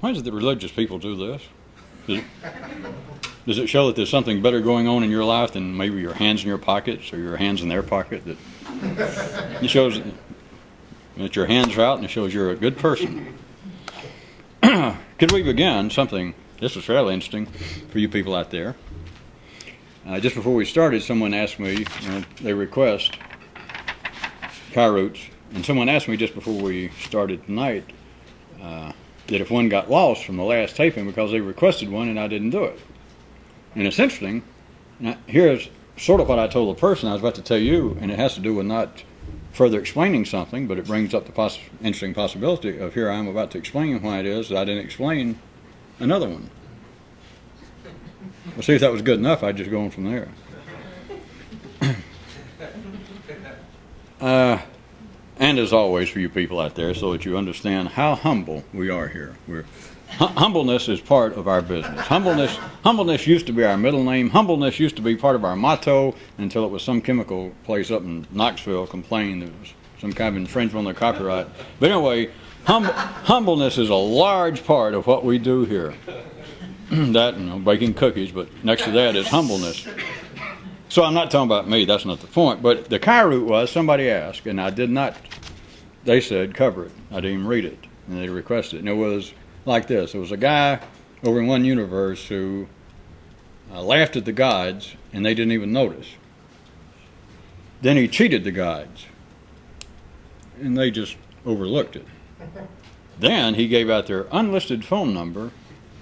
why is it that religious people do this? Does it show that there's something better going on in your life than maybe your hands in your pockets or your hands in their pocket? That it shows that your hands are out and it shows you're a good person. Could we begin something? This was fairly interesting for you people out there. Just before we started, someone asked me, they request Kairos, and someone asked me just before we started tonight that if one got lost from the last taping because they requested one and I didn't do it. And it's interesting. Now, here's sort of what I told the person I was about to tell you, and it has to do with not further explaining something, but it brings up the interesting possibility of here I am about to explain why it is that I didn't explain another one. We'll see if that was good enough. I'd just go on from there. And as always for you people out there, so that you understand how humble we are here. Humbleness is part of our business. Humbleness used to be our middle name. Humbleness used to be part of our motto until it was some chemical place up in Knoxville complained there was some kind of infringement on their copyright. But anyway, humbleness is a large part of what we do here. That, baking cookies, but next to that is humbleness. So I'm not talking about me, that's not the point. But the Kai root was, somebody asked, and I did not, they said, cover it. I didn't even read it. And they requested it. And it was like this. There was a guy over in one universe who laughed at the gods, and they didn't even notice. Then he cheated the gods, and they just overlooked it. Then he gave out their unlisted phone number,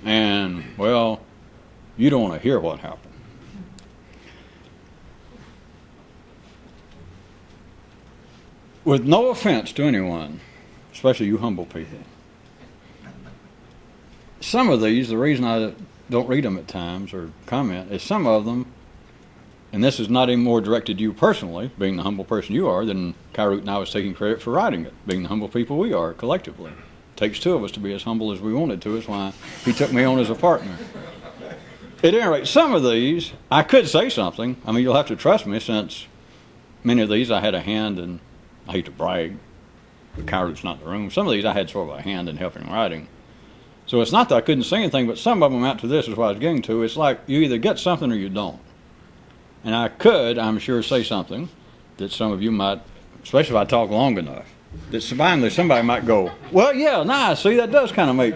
and, well, you don't want to hear what happened. With no offense to anyone, especially you humble people, some of these, the reason I don't read them at times or comment, is some of them, and this is not any more directed to you personally, being the humble person you are, than Kairoot and I was taking credit for writing it, being the humble people we are collectively. It takes two of us to be as humble as we wanted to. That's why he took me on as a partner. At any rate, some of these, I could say something. I mean, you'll have to trust me, since many of these I had a hand in. I hate to brag, but Kairoot's not in the room. Some of these I had sort of a hand in helping writing. So it's not that I couldn't say anything, but some of them amount to this is what I was getting to. It's like you either get something or you don't. And I could, I'm sure, say something that some of you might, especially if I talk long enough, that finally somebody might go, well, yeah, nice, see, that does kind of make,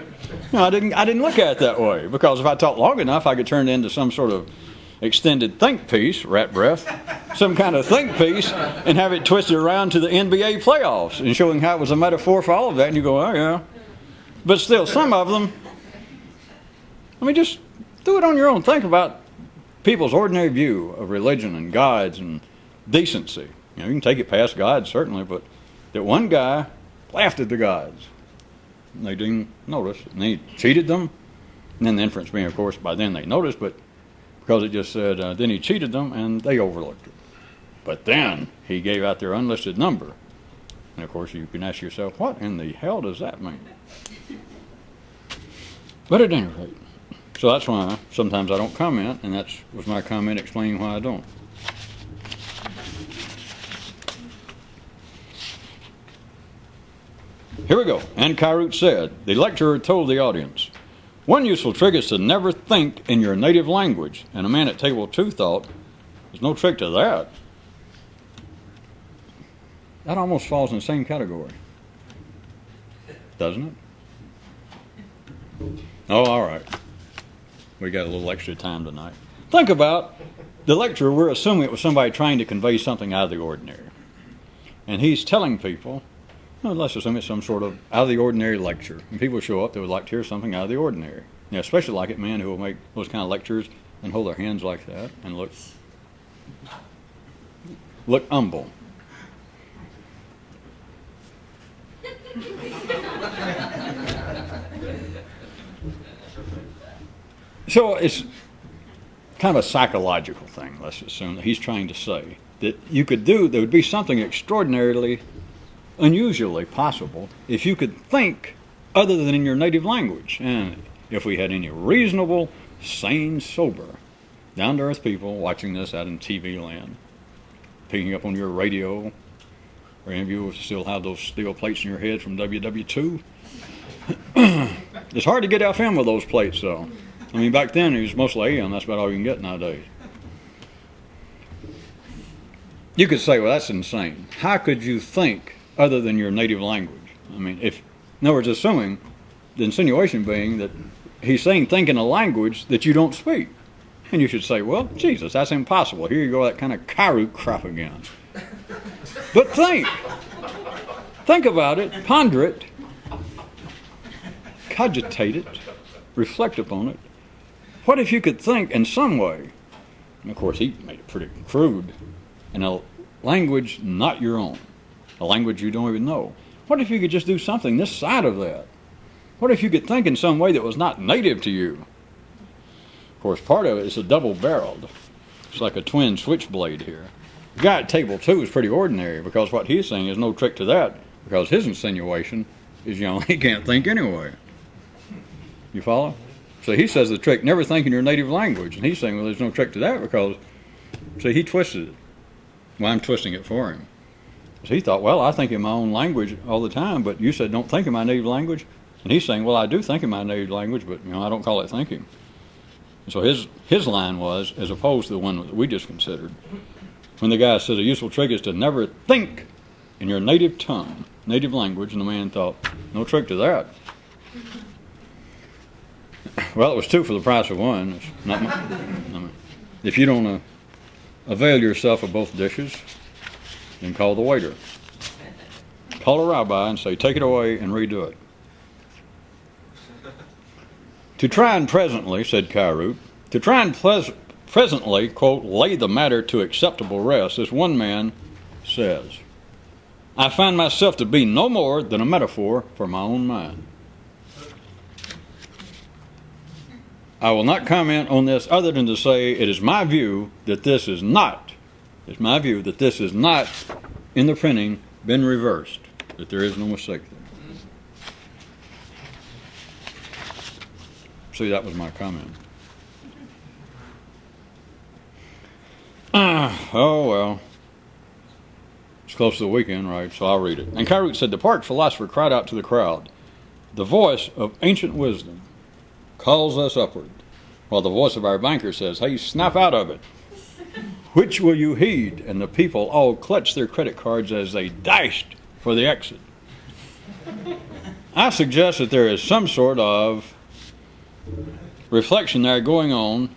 I didn't look at it that way. Because if I talk long enough, I could turn it into some sort of extended think piece, rat breath, some kind of think piece, and have it twisted around to the NBA playoffs and showing how it was a metaphor for all of that. And you go, oh, yeah. But still, some of them, I mean, just do it on your own. Think about people's ordinary view of religion and gods and decency. You can take it past God, certainly, but that one guy laughed at the gods. And they didn't notice. And he cheated them. And then the inference being, of course, by then they noticed, but because it just said, then he cheated them, and they overlooked it. But then he gave out their unlisted number. And, of course, you can ask yourself, what in the hell does that mean? But at any rate, so that's why sometimes I don't comment, and that was my comment explaining why I don't. Here we go. And Kairoot said, the lecturer told the audience, one useful trick is to never think in your native language. And a man at table 2 thought, there's no trick to that. That almost falls in the same category, doesn't it? Oh, all right. We got a little extra time tonight. Think about the lecturer. We're assuming it was somebody trying to convey something out of the ordinary. And he's telling people, well, let's assume it's some sort of out of the ordinary lecture. And people show up, they would like to hear something out of the ordinary. You know, especially like it men who will make those kind of lectures and hold their hands like that and look humble. So it's kind of a psychological thing, let's assume, that he's trying to say. That you could do, there would be something extraordinarily, unusually possible if you could think other than in your native language. And if we had any reasonable, sane, sober, down-to-earth people watching this out in TV land, picking up on your radio, or any of you still have those steel plates in your head from WW2, It's hard to get FM with those plates, though. I mean, back then it was mostly AM. That's about all you can get nowadays. You could say, well, that's insane. How could you think other than your native language? I mean, in other words, assuming, the insinuation being that he's saying think in a language that you don't speak. And you should say, well, Jesus, that's impossible. Here you go, that kind of Kairoot crap again. But think. Think about it. Ponder it. Cogitate it. Reflect upon it. What if you could think in some way, and of course he made it pretty crude, in a language not your own, a language you don't even know. What if you could just do something this side of that? What if you could think in some way that was not native to you? Of course, part of it is a double-barreled. It's like a twin switchblade here. The guy at table 2 is pretty ordinary because what he's saying is no trick to that, because his insinuation is, he can't think anyway. You follow? So he says the trick, never think in your native language. And he's saying, well, there's no trick to that because, see, he twisted it. Well, I'm twisting it for him. So he thought, well, I think in my own language all the time, but you said don't think in my native language. And he's saying, well, I do think in my native language, but, I don't call it thinking. And so his line was, as opposed to the one that we just considered, when the guy says a useful trick is to never think in your native tongue, native language, and the man thought, no trick to that. Well, it was 2 for the price of 1. It's not if you don't avail yourself of both dishes, then call the waiter. Call a rabbi and say, take it away and redo it. To try and presently, said Kairoot, to try and presently, quote, lay the matter to acceptable rest, as one man says, I find myself to be no more than a metaphor for my own mind. I will not comment on this other than to say it is my view that this is not, in the printing been reversed, that there is no mistake there. See, that was my comment. Oh, well. It's close to the weekend, right? So I'll read it. And Kairoot said, the park philosopher cried out to the crowd, the voice of ancient wisdom calls us upward, while the voice of our banker says, hey, snap out of it. Which will you heed? And the people all clutched their credit cards as they dashed for the exit. I suggest that there is some sort of reflection there going on,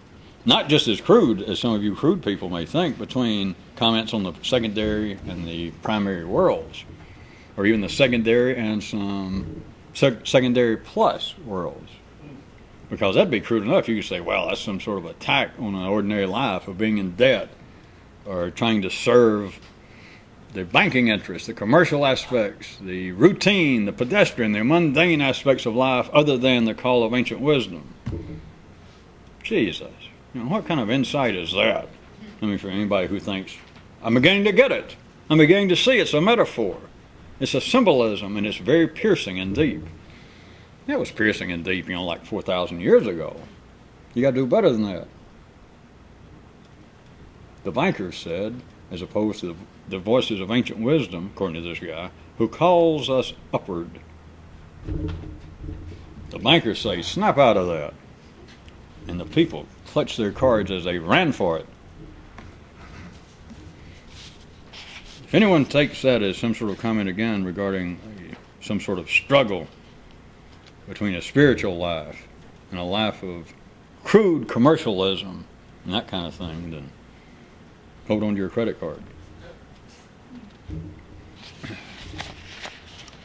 not just as crude as some of you crude people may think, between comments on the secondary and the primary worlds, or even the secondary and some secondary plus worlds. Because that'd be crude enough. You could say, well, that's some sort of attack on an ordinary life of being in debt or trying to serve the banking interests, the commercial aspects, the routine, the pedestrian, the mundane aspects of life other than the call of ancient wisdom. Jesus. What kind of insight is that? I mean, for anybody who thinks, I'm beginning to get it. I'm beginning to see it's a metaphor. It's a symbolism, and it's very piercing and deep. It was piercing and deep, like 4,000 years ago. You got to do better than that. The banker said, as opposed to the voices of ancient wisdom, according to this guy, who calls us upward. The bankers say, snap out of that. And the people clutched their cards as they ran for it. If anyone takes that as some sort of comment again regarding some sort of struggle between a spiritual life and a life of crude commercialism and that kind of thing, then hold on to your credit card.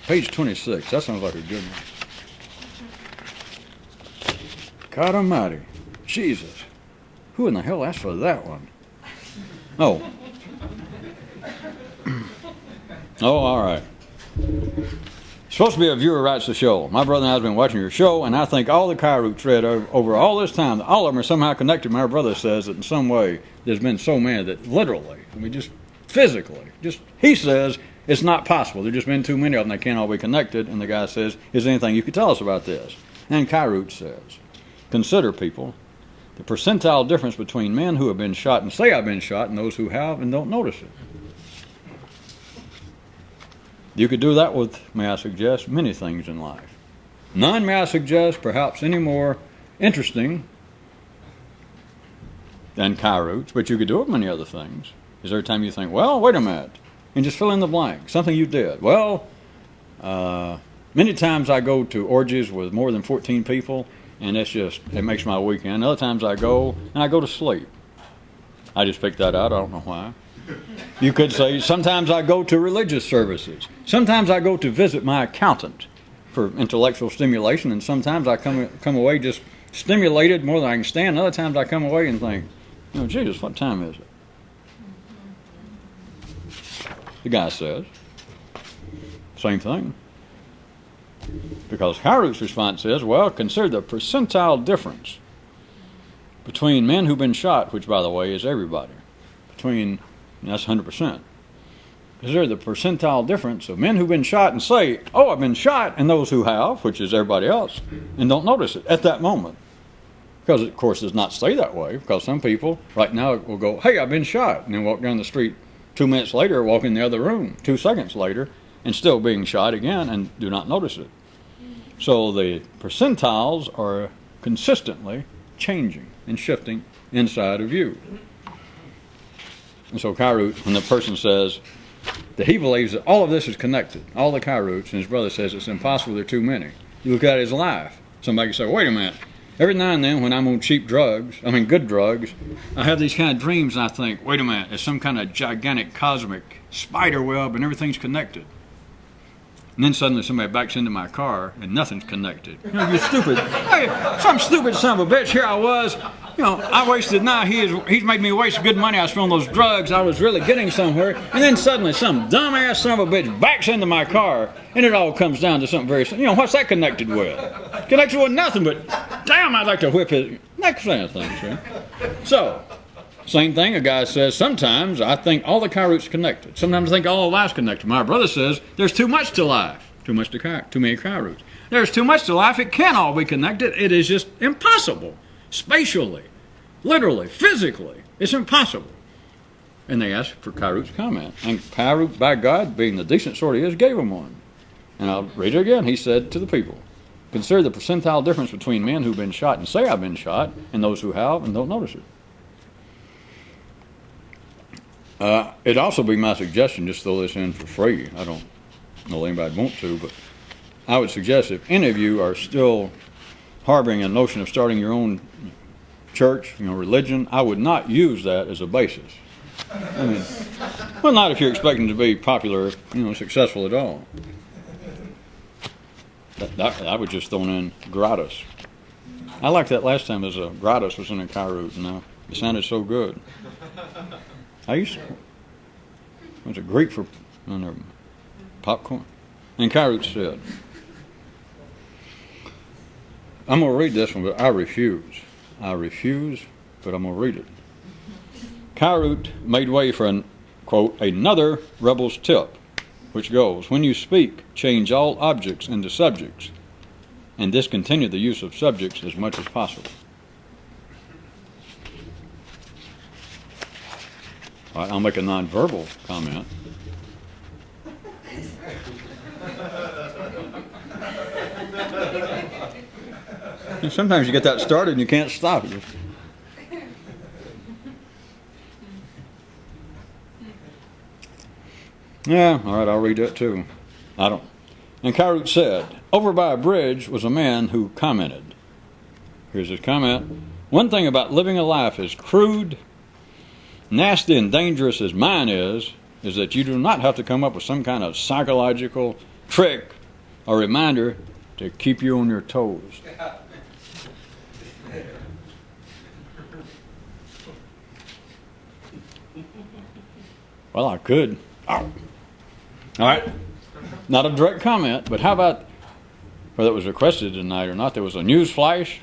Page 26, that sounds like a good one. God Almighty, Jesus, who in the hell asked for that one? Oh, all right. Supposed to be a viewer writes the show. My brother and I have been watching your show, and I think all the Kairoot thread over all this time, all of them are somehow connected. My brother says that in some way there's been so many that literally, just physically, he says it's not possible. There's just been too many of them. They can't all be connected. And the guy says, is there anything you could tell us about this? And Kairoot says, consider, people, the percentile difference between men who have been shot and say I've been shot and those who have and don't notice it. You could do that with, may I suggest, many things in life. None, may I suggest, perhaps any more interesting than Kairos, but you could do it many other things. Is there a time you think, well, wait a minute, and just fill in the blank, something you did? Well, many times I go to orgies with more than 14 people, and it makes my weekend. Other times I go, and I go to sleep. I just picked that out, I don't know why. You could say, sometimes I go to religious services. Sometimes I go to visit my accountant for intellectual stimulation, and sometimes I come away just stimulated more than I can stand. Other times I come away and think, Jesus, what time is it? The guy says, same thing. Because Kairos' response is, well, consider the percentile difference between men who've been shot, which, by the way, is everybody. That's 100%. Consider the percentile difference of men who've been shot and say, oh, I've been shot, and those who have, which is everybody else, and don't notice it at that moment. Because, of course, it does not stay that way, because some people right now will go, hey, I've been shot, and then walk down the street 2 minutes later, walk in the other room 2 seconds later, and still being shot again, and do not notice it. So the percentiles are consistently changing and shifting inside of you. And so Kairos, when the person says that he believes that all of this is connected, all the Kairos, and his brother says it's impossible, there are too many. You look at his life. Somebody can say, wait a minute. Every now and then when I'm on cheap drugs, good drugs, I have these kind of dreams and I think, wait a minute, it's some kind of gigantic cosmic spider web and everything's connected. And then suddenly somebody backs into my car and nothing's connected. You stupid. Hey, some stupid son of a bitch. Here I was. I wasted, he's made me waste good money. I spent on those drugs. I was really getting somewhere. And then suddenly some dumbass son of a bitch backs into my car and it all comes down to something very simple. What's that connected with? Connected with nothing but, damn, I'd like to whip his, that kind of thing, see? So, same thing, a guy says, sometimes I think all the Kairos connected. Sometimes I think all of life's connected. My brother says, there's too much to life. Too many Kairos. There's too much to life. It can't all be connected. It is just impossible. Spatially, literally, physically. It's impossible. And they asked for Kairos comment. And Kairos, by God, being the decent sort he is, gave him one. And I'll read it again. He said to the people, consider the percentile difference between men who've been shot and say I've been shot, and those who have and don't notice it. It'd also be my suggestion, just throw this in for free. I don't know anybody'd want to, but I would suggest if any of you are still harboring a notion of starting your own church, religion, I would not use that as a basis. Not if you're expecting to be popular, successful at all. I would just throw in gratis. I liked that last time as a gratis was in a Kairos, and it sounded so good. I used to. It was a Greek for popcorn. And Kairos said, I'm going to read this one, but I refuse. But I'm going to read it. Kairos made way for quote, another rebel's tip, which goes, when you speak, change all objects into subjects, and discontinue the use of subjects as much as possible. All right, I'll make a non-verbal comment. And sometimes you get that started and you can't stop it. Yeah, all right, I'll read that too. And Kairos said, over by a bridge was a man who commented. Here's his comment. One thing about living a life as crude, nasty, and dangerous as mine is that you do not have to come up with some kind of psychological trick or reminder to keep you on your toes. Well, I could. Oh. All right. Not a direct comment, but how about, whether it was requested tonight or not, there was a news flash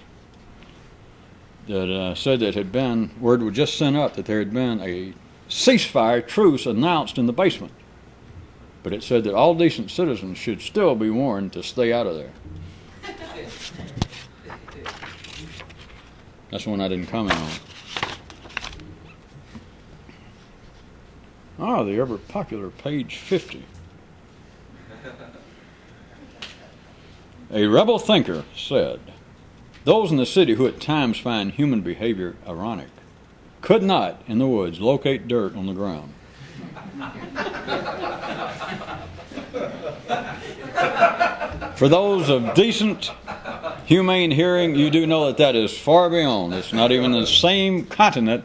that said that word was just sent up that there had been a ceasefire truce announced in the basement. But it said that all decent citizens should still be warned to stay out of there. That's one I didn't comment on. The ever popular page 50. A rebel thinker said, those in the city who at times find human behavior ironic could not, in the woods, locate dirt on the ground. For those of decent, humane hearing, you do know that that is far beyond. It's not even the same continent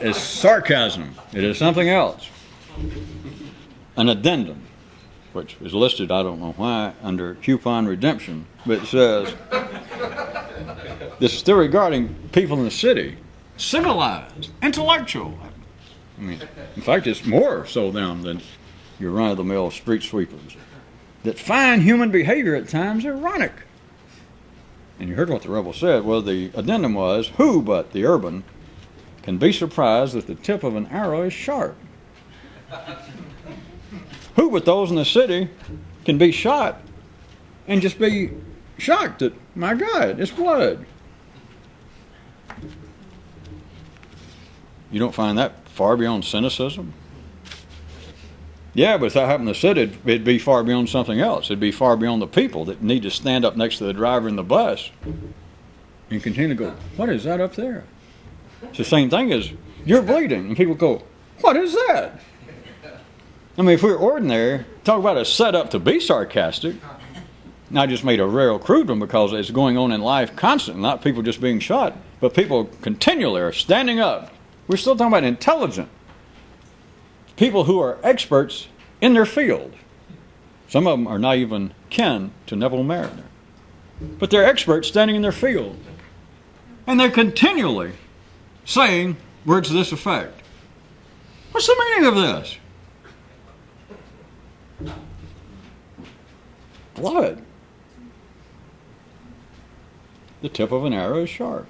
as sarcasm. It is something else. An addendum, which is listed, I don't know why, under coupon redemption, but it says, this is still regarding people in the city, civilized, intellectual. I mean, in fact, it's more so them than your run-of-the-mill street sweepers that find human behavior at times ironic. And you heard what the rebel said. Well, the addendum was, who but the urban can be surprised that the tip of an arrow is sharp? Who but those in the city can be shot and just be shocked that, my God, it's blood? You don't find that far beyond cynicism? Yeah, but if that happened in the city, it'd be far beyond something else. It'd be far beyond the people that need to stand up next to the driver in the bus and continue to go, what is that up there? It's the same thing as, you're bleeding. And people go, what is that? I mean, if we're ordinary, talk about a setup to be sarcastic. And I just made a real crude one because it's going on in life constantly, not people just being shot, but people continually are standing up. We're still talking about intelligent people who are experts in their field. Some of them are not even kin to Neville Mariner. But they're experts standing in their field. And they're continually saying words to this effect. What's the meaning of this? Blood. The tip of an arrow is sharp.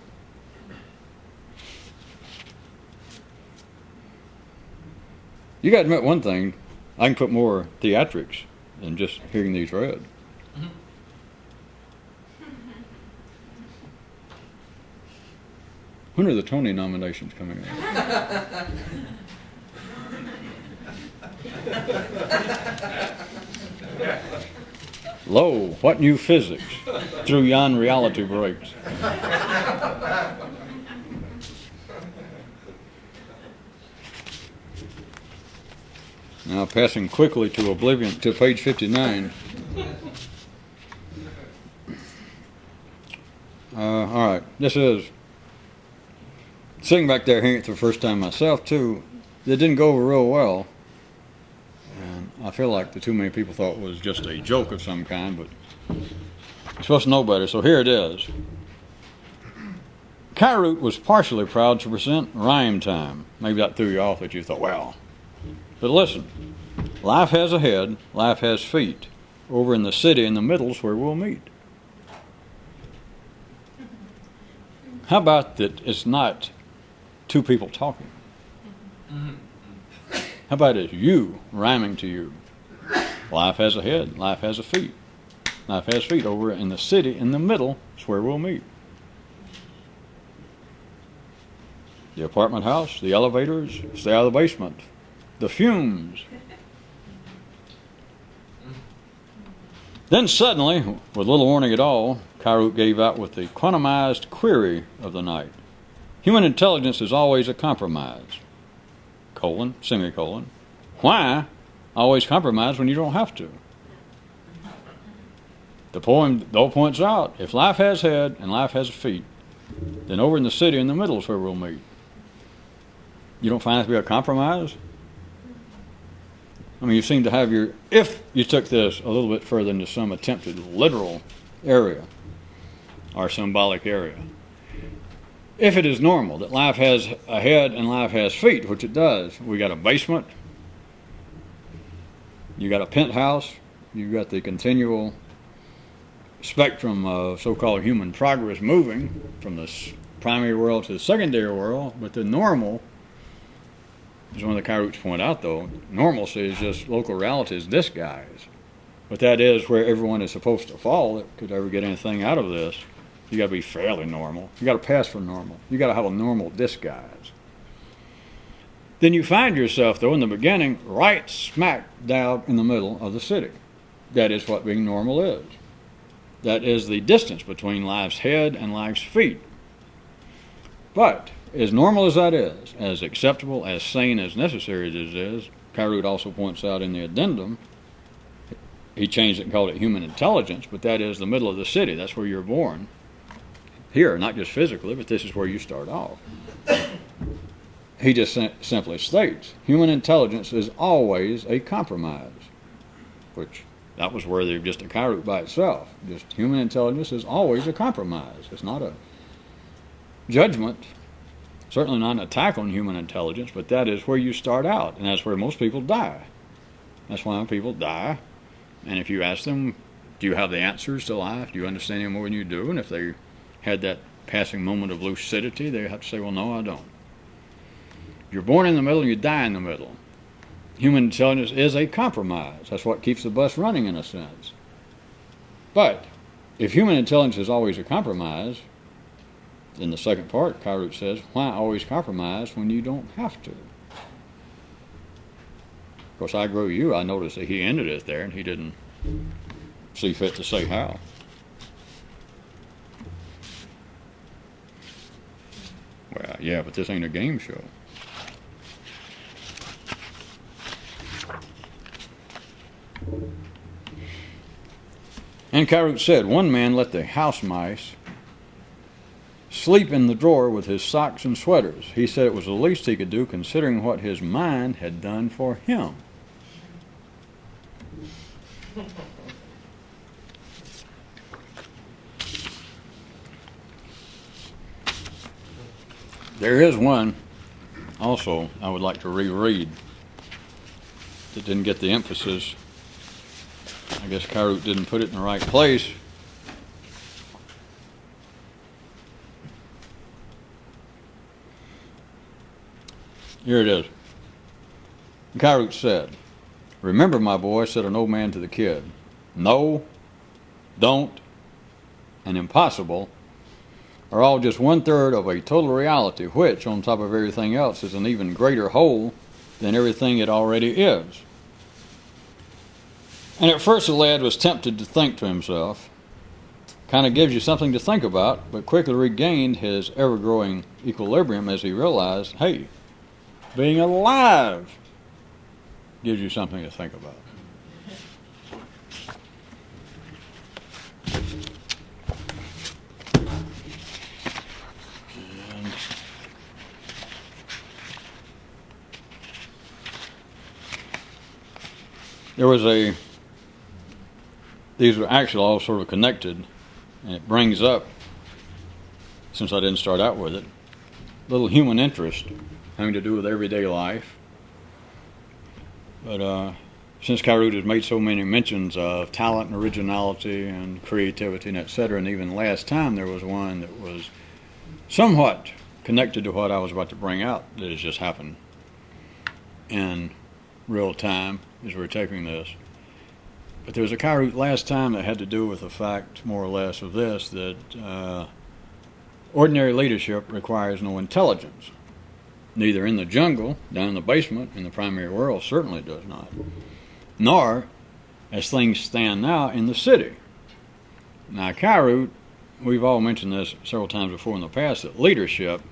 You got to admit one thing, I can put more theatrics than just hearing these read. When are the Tony nominations coming up? Lo, what new physics through yon reality breaks? Now, passing quickly to oblivion, to page 59. All right, this is, sitting back there hearing it for the first time myself, too, it didn't go over real well. And I feel like the too many people thought it was just a joke of some kind, but you're supposed to know better, so here it is. Kairoot was partially proud to present rhyme time. Maybe that threw you off that you thought, well. But listen, life has a head, life has feet. Over in the city in the middle's where we'll meet. How about that it's not two people talking? How about it's you rhyming to you? Life has a head, life has a feet. Life has feet. Over in the city in the middle is where we'll meet. The apartment house, the elevators, stay out of the basement. The fumes. Then suddenly, with little warning at all, Kairoot gave out with the quantumized query of the night. Human intelligence is always a compromise. Colon, semicolon. Why always compromise when you don't have to? The poem, though, points out, if life has head and life has feet, then over in the city in the middle is where we'll meet. You don't find it to be a compromise? I mean, you seem to have your, if you took this a little bit further into some attempted literal area or symbolic area, if it is normal that life has a head and life has feet, which it does, we got a basement, you got a penthouse, you got the continual spectrum of so-called human progress moving from the primary world to the secondary world, but the normal, as one of the Kairoots point out, though, normalcy is just local reality is disguise. But that is where everyone is supposed to fall that could ever get anything out of this. You got to be fairly normal. You got to pass for normal. You got to have a normal disguise. Then you find yourself, though, in the beginning, right smack dab in the middle of the city. That is what being normal is. That is the distance between life's head and life's feet. But as normal as that is, as acceptable, as sane, as necessary as it is, Kyrute also points out in the addendum, he changed it and called it human intelligence, but that is the middle of the city. That's where you're born. Here, not just physically, but this is where you start off. He just simply states, human intelligence is always a compromise, which that was worthy of just a Kyrute by itself. Just human intelligence is always a compromise. It's not a judgment, certainly not an attack on human intelligence, but that is where you start out, and that's where most people die. That's why people die. And if you ask them, do you have the answers to life? Do you understand them more than you do? And if they had that passing moment of lucidity, they have to say, well, no, I don't. You're born in the middle and you die in the middle. Human intelligence is a compromise. That's what keeps the bus running in a sense. But if human intelligence is always a compromise, in the second part, Kyrute says, why always compromise when you don't have to? Of course, I agree with you. I noticed that he ended it there and he didn't see fit to say how. Well, yeah, but this ain't a game show. And Kyrute said, one man let the house mice sleep in the drawer with his socks and sweaters. He said it was the least he could do considering what his mind had done for him. There is one also I would like to reread that didn't get the emphasis. I guess Kyrute didn't put it in the right place. Here it is. Kyrute said, remember, my boy, said an old man to the kid, no, don't, and impossible are all just 1/3 of a total reality, which, on top of everything else, is an even greater whole than everything it already is. And at first the lad was tempted to think to himself, kind of gives you something to think about, but quickly regained his ever-growing equilibrium as he realized, hey, being alive gives you something to think about. And there was these are actually all sort of connected, and it brings up, since I didn't start out with it, little human interest having to do with everyday life. But since Kyrute has made so many mentions of talent and originality and creativity and etc., and even last time there was one that was somewhat connected to what I was about to bring out that has just happened in real time as we're taking this. But there was a Kyrute last time that had to do with the fact, more or less, of this, that ordinary leadership requires no intelligence. Neither in the jungle, down in the basement, in the primary world, certainly does not. Nor, as things stand now, in the city. Now, Kyrute, we've all mentioned this several times before in the past, that leadership,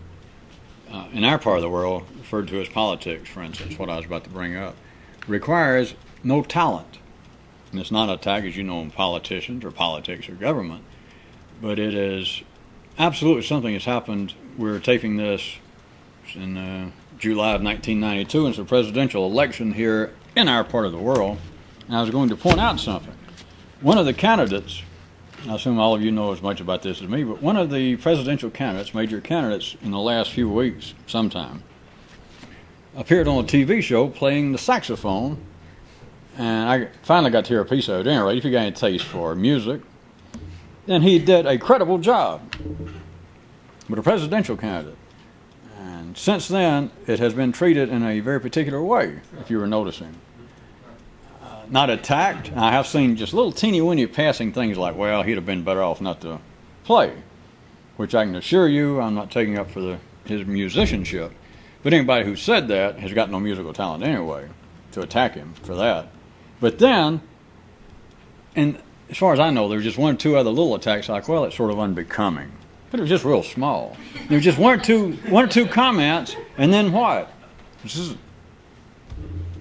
in our part of the world, referred to as politics, for instance, what I was about to bring up, requires no talent. And it's not an attack, as you know, on politicians or politics or government, but it is absolutely something that's happened. We're taping this in July of 1992, and it's a presidential election here in our part of the world. And I was going to point out something. One of the candidates, I assume all of you know as much about this as me, but one of the presidential candidates, major candidates in the last few weeks sometime, appeared on a TV show playing the saxophone. And I finally got to hear a piece of it. At any rate, if you got any taste for music, then he did a credible job. But a presidential candidate. And since then, it has been treated in a very particular way, if you were noticing. Not attacked. I have seen just little teeny-weeny passing things like, well, he'd have been better off not to play. Which I can assure you, I'm not taking up for his musicianship. But anybody who said that has got no musical talent anyway, to attack him for that. But then, and as far as I know, there were just one or two other little attacks like, well, it's sort of unbecoming. But it was just real small. There were just one or two comments, and then what?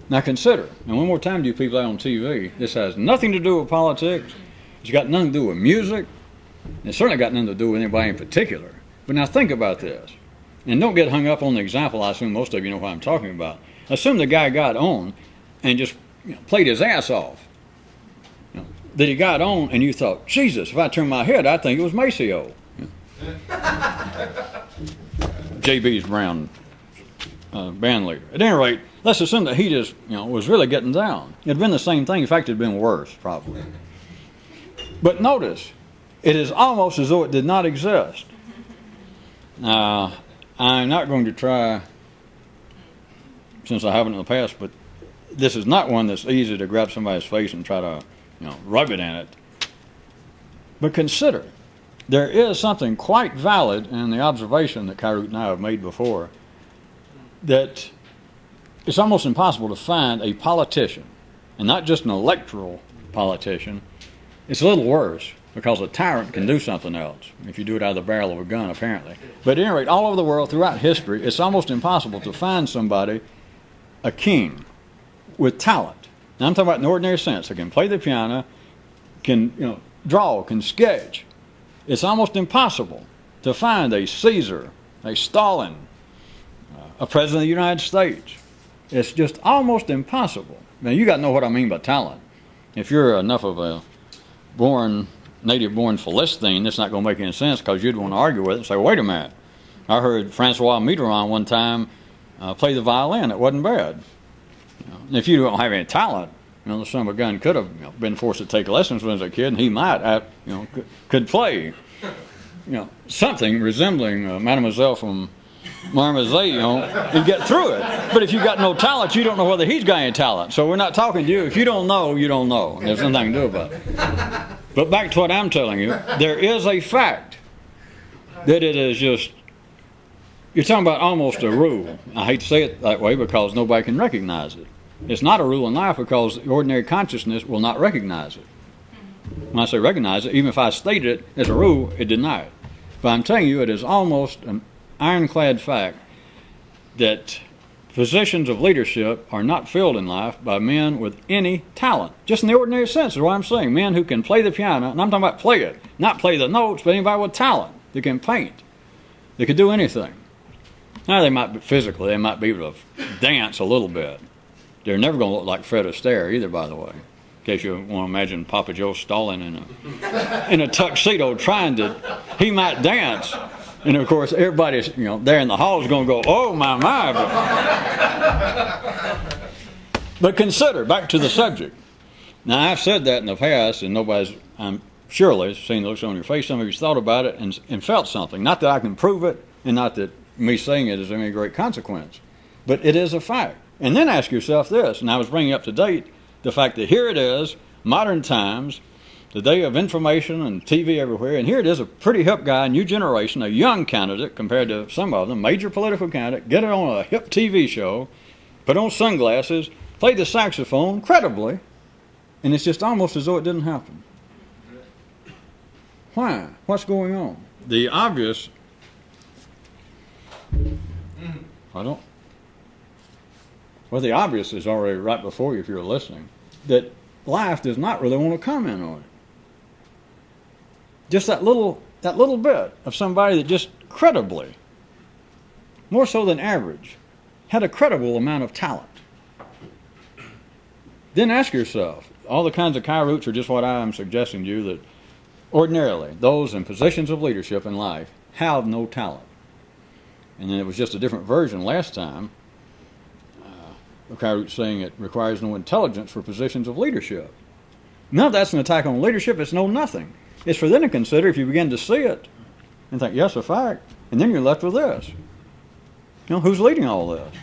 Now consider, and one more time to you people out on TV, this has nothing to do with politics. It's got nothing to do with music. It's certainly got nothing to do with anybody in particular. But now think about this. And don't get hung up on the example. I assume most of you know what I'm talking about. Assume the guy got on and just played his ass off. That he got on and you thought, Jesus, if I turned my head, I'd think it was Maceo. JB's Brown band leader. At any rate, let's assume that he just was really getting down. It'd been the same thing. In fact, it'd been worse, probably. But notice, it is almost as though it did not exist. Now, I'm not going to try, since I haven't in the past, but this is not one that's easy to grab somebody's face and try to, rub it in it. But consider, there is something quite valid in the observation that Kyrut and I have made before, that it's almost impossible to find a politician, and not just an electoral politician. It's a little worse, because a tyrant can do something else, if you do it out of the barrel of a gun, apparently. But at any rate, all over the world, throughout history, it's almost impossible to find somebody, a king, with talent. Now I'm talking about in the ordinary sense. They can play the piano, can draw, can sketch. It's almost impossible to find a Caesar, a Stalin, a president of the United States. It's just almost impossible. Now you got to know what I mean by talent. If you're enough of a native-born Philistine, that's not going to make any sense, because you'd want to argue with it and say, wait a minute. I heard Francois Mitterrand one time play the violin. It wasn't bad. And if you don't have any talent, the son of a gun could have been forced to take lessons when he was a kid, and he might, could play, something resembling Mademoiselle from Marmoset, and get through it. But if you got no talent, you don't know whether he's got any talent. So we're not talking to you. If you don't know, you don't know. There's nothing to do about it. But back to what I'm telling you, there is a fact that it is just, you're talking about almost a rule. I hate to say it that way because nobody can recognize it. It's not a rule in life because the ordinary consciousness will not recognize it. When I say recognize it, even if I stated it as a rule, it denies it. But I'm telling you, it is almost an ironclad fact that positions of leadership are not filled in life by men with any talent. Just in the ordinary sense is what I'm saying. Men who can play the piano, and I'm talking about play it, not play the notes, but anybody with talent. They can paint. They could do anything. Now they might be physically, they might be able to dance a little bit. They're never going to look like Fred Astaire either, by the way. In case you want to imagine Papa Joe Stalin in a tuxedo trying to, he might dance. And of course, everybody's, there in the hall is going to go, oh my. But consider, back to the subject. Now, I've said that in the past, and nobody's, I'm surely seen the looks on your face. Some of you's thought about it and felt something. Not that I can prove it, and not that me saying it is any great consequence. But it is a fact. And then ask yourself this, and I was bringing up to date the fact that here it is, modern times, the day of information and TV everywhere, and here it is, a pretty hip guy, new generation, a young candidate compared to some of them, major political candidate, get it on a hip TV show, put on sunglasses, play the saxophone credibly, and it's just almost as though it didn't happen. Why? What's going on? The obvious, the obvious is already right before you if you're listening, that life does not really want to comment on it. Just that little bit of somebody that just credibly, more so than average, had a credible amount of talent. Then ask yourself, all the kinds of Kyruts are just what I am suggesting to you, that ordinarily those in positions of leadership in life have no talent. And then it was just a different version last time. Kyrut saying it requires no intelligence for positions of leadership. Now that's an attack on leadership. It's no nothing. It's for them to consider if you begin to see it and think, yes, a fact. And then you're left with this. Who's leading all this?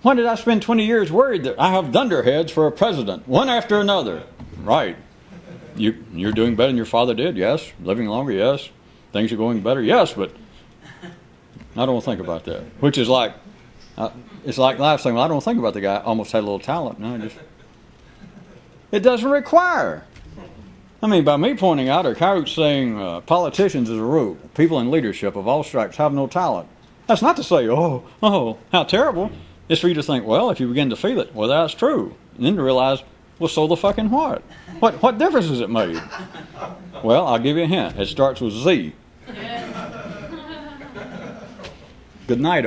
Why did I spend 20 years worried that I have dunderheads for a president, one after another? Right. You're doing better than your father did, yes. Living longer, yes. Things are going better, yes, but I don't think about that. Which is like, it's like life saying, well, I don't think about the guy almost had a little talent. No, It doesn't require. I mean, by me pointing out, or Kairos saying politicians as a rule, people in leadership of all stripes have no talent. That's not to say, oh, how terrible. It's for you to think, well, if you begin to feel it, well, that's true. And then to realize, well, so the fucking what? What difference has it made? Well, I'll give you a hint. It starts with Z. Good night,